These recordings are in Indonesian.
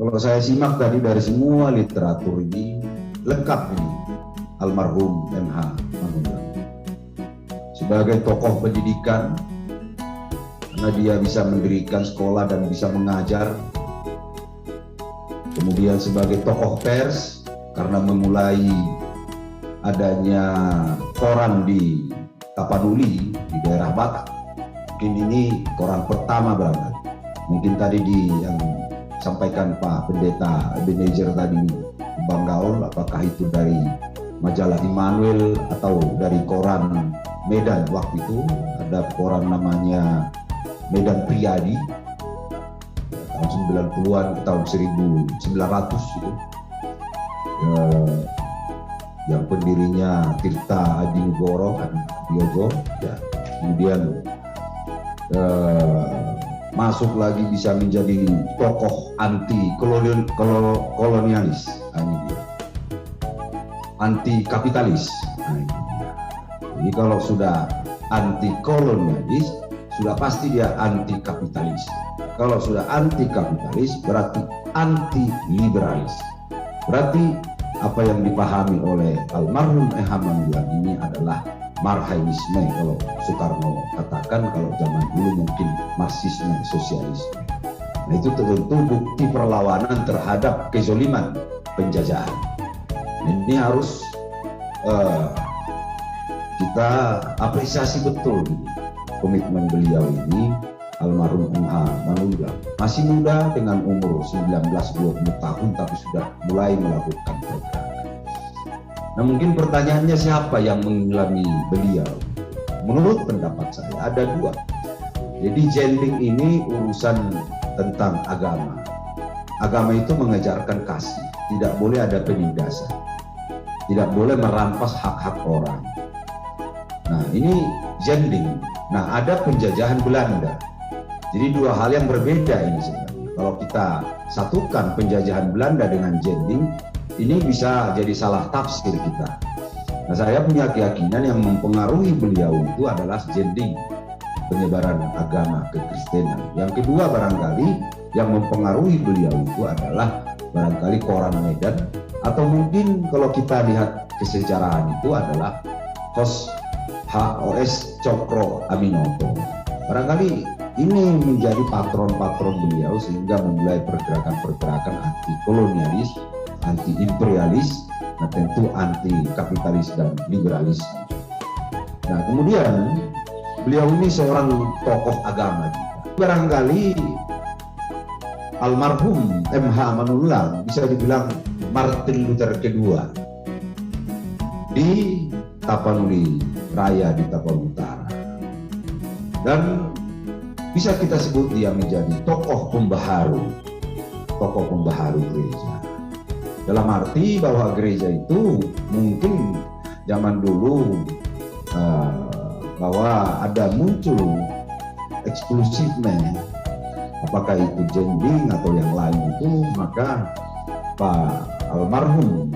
Kalau saya simak tadi dari semua literatur ini, lengkap ini almarhum MH Manulang. Sebagai tokoh pendidikan, karena dia bisa mendirikan sekolah dan bisa mengajar. Kemudian sebagai tokoh pers, karena memulai adanya koran di Tapanuli, di daerah Batak. Mungkin ini koran pertama barangkali. Mungkin tadi yang sampaikan Pak Pendeta Ebenezer tadi, Bang Gaul, apakah itu dari majalah Immanuel atau dari koran Medan waktu itu, ada koran namanya Medan Priyadi, tahun 90-an ke tahun 1900 itu, yang pendirinya Tirta Adinugoro Diogo, ya. Kemudian masuk lagi bisa menjadi tokoh anti kolonialis, ini dia, anti kapitalis. Jadi kalau sudah anti kolonialis, sudah pasti dia anti kapitalis. Kalau sudah anti kapitalis berarti anti liberalis. Berarti apa yang dipahami oleh almarhum MH Manulang ini adalah Marxisme, kalau Soekarno katakan, kalau zaman dulu mungkin Marxisme, sosialisme. Nah, itu tentu bukti perlawanan terhadap kezoliman penjajahan. Ini harus kita apresiasi betul komitmen beliau ini, almarhum MH Manulang. Masih muda dengan umur 19-20 tahun, tapi sudah mulai melakukan pergerakan. Nah, mungkin pertanyaannya siapa yang mengelami beliau? Menurut pendapat saya ada dua. Jadi jending ini urusan tentang agama. Agama itu mengajarkan kasih, tidak boleh ada penindasan, tidak boleh merampas hak-hak orang. Nah, ini jending. Nah, ada penjajahan Belanda. Jadi dua hal yang berbeda ini sebenarnya. Kalau kita satukan penjajahan Belanda dengan jending, ini bisa jadi salah tafsir kita. Nah, saya punya keyakinan yang mempengaruhi beliau itu adalah jending, penyebaran agama kekristenan. Yang kedua barangkali yang mempengaruhi beliau itu adalah barangkali koran Medan, atau mungkin kalau kita lihat kesejarahan itu adalah HOS Cokro Aminoto. Barangkali ini menjadi patron-patron beliau sehingga memulai pergerakan-pergerakan anti kolonialis, anti imperialis, nah tentu anti kapitalis dan liberalis. Nah, kemudian beliau ini seorang tokoh agama juga. Barangkali almarhum MH Manulang bisa dibilang Martin Luther kedua di Tapanuli Raya di Tapanuli Utara, dan bisa kita sebut dia menjadi tokoh pembaharu gereja. Dalam arti bahwa gereja itu mungkin zaman dulu bahwa ada muncul eksklusifnya, apakah itu jending atau yang lain itu, maka Pak almarhum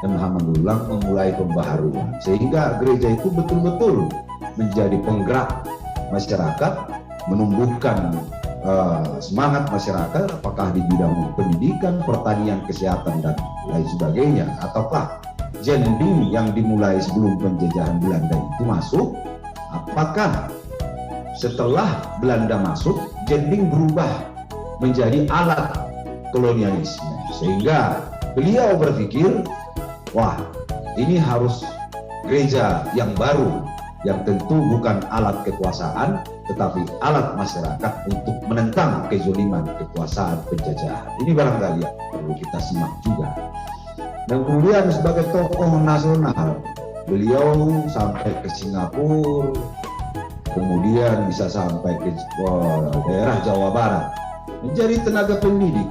MH Manulang memulai pembaharuan sehingga gereja itu betul-betul menjadi penggerak masyarakat, menumbuhkan semangat masyarakat, apakah di bidang pendidikan, pertanian, kesehatan, dan lain sebagainya, ataukah jending yang dimulai sebelum penjajahan Belanda itu masuk, apakah setelah Belanda masuk, jending berubah menjadi alat kolonialisme, sehingga beliau berpikir, wah, ini harus gereja yang baru, yang tentu bukan alat kekuasaan, tetapi alat masyarakat untuk menentang kezoliman kekuasaan penjajahan. Ini barangkali yang perlu kita simak juga. Dan kemudian sebagai tokoh nasional, beliau sampai ke Singapura, kemudian bisa sampai ke daerah Jawa Barat, menjadi tenaga pendidik.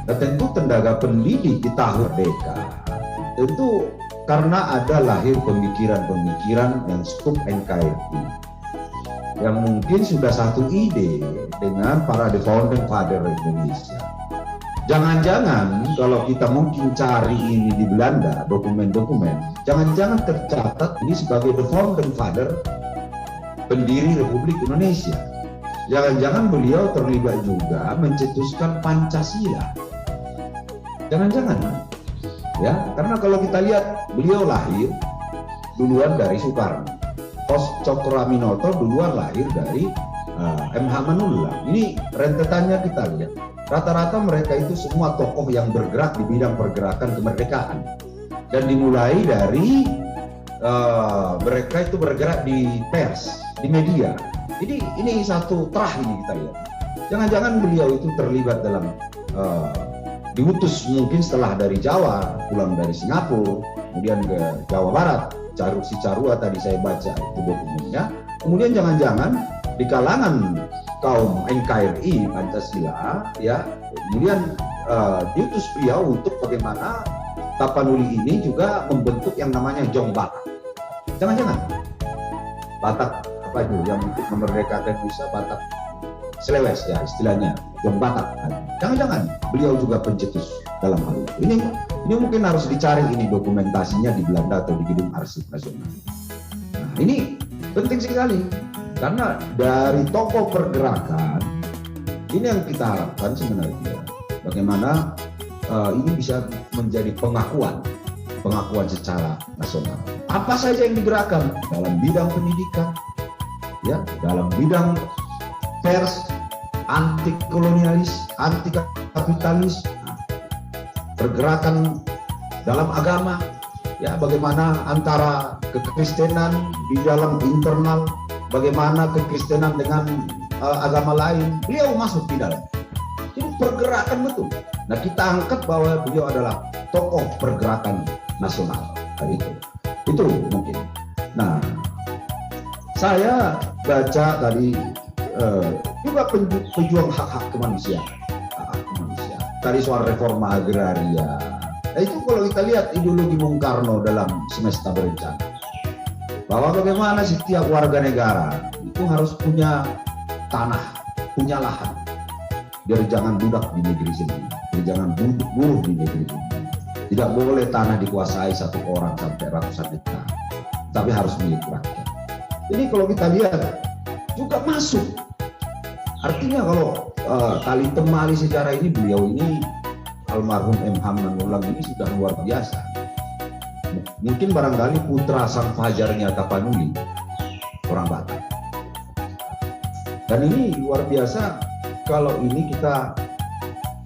Dan tentu tenaga pendidik di tahun merdeka, tentu karena ada lahir pemikiran-pemikiran yang skup NKRI, yang mungkin sudah satu ide dengan para founding father Indonesia. Jangan-jangan kalau kita mungkin cari ini di Belanda, dokumen-dokumen, jangan-jangan tercatat ini sebagai the founding father pendiri Republik Indonesia. Jangan-jangan beliau terlibat juga mencetuskan Pancasila. Jangan-jangan, ya, karena kalau kita lihat beliau lahir duluan dari Soekarno, Cokroaminoto duluan lahir dari M.H. Manula. Ini rentetannya kita lihat. Rata-rata mereka itu semua tokoh yang bergerak di bidang pergerakan kemerdekaan, dan dimulai dari mereka itu bergerak di pers, di media. Jadi ini satu terah ini kita lihat. Jangan-jangan beliau itu terlibat dalam diutus mungkin setelah dari Jawa, pulang dari Singapura, kemudian ke Jawa Barat, si Carua tadi saya baca itu dokumennya. Kemudian jangan-jangan di kalangan kaum NKRI Pancasila, ya, kemudian diutus beliau untuk bagaimana Tapanuli ini juga membentuk yang namanya Jong Batak. Jangan-jangan Batak apa itu yang untuk memerdekakan Indonesia, Batak Selewes ya istilahnya, Jong Batak. Jangan-jangan beliau juga pencetus dalam hal itu. Ini mungkin harus dicari ini dokumentasinya di Belanda atau di Gedung Arsip Nasional. Nah, ini penting sekali karena dari tokoh pergerakan ini yang kita harapkan sebenarnya bagaimana ini bisa menjadi pengakuan secara nasional. Apa saja yang digerakkan dalam bidang pendidikan, ya, dalam bidang pers, anti kolonialis, anti kapitalis, pergerakan dalam agama, ya, bagaimana antara kekristenan di dalam internal, bagaimana kekristenan dengan agama lain, beliau masuk di dalam. Ini pergerakan betul. Nah, kita angkat bahwa beliau adalah tokoh pergerakan nasional. Itu mungkin. Nah, saya baca tadi juga pejuang hak-hak kemanusiaan. Tadi soal reforma agraria. Nah, itu kalau kita lihat ideologi Bung Karno dalam Semesta Berencana, bahwa bagaimana setiap warga negara itu harus punya tanah, punya lahan, biar jangan budak di negeri sendiri, biar jangan buruh di negeri sendiri. Tidak boleh tanah dikuasai satu orang sampai ratusan hektar, tapi harus milik rakyat. Ini kalau kita lihat juga masuk. Artinya kalau tali temali sejarah ini, beliau ini almarhum M.H. Manulang ini sudah luar biasa. Mungkin barangkali putra sang fajarnya Tapanuli, orang Batak. Dan ini luar biasa. Kalau ini kita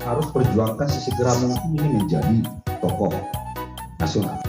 harus perjuangkan sesegera mungkin ini menjadi tokoh nasional.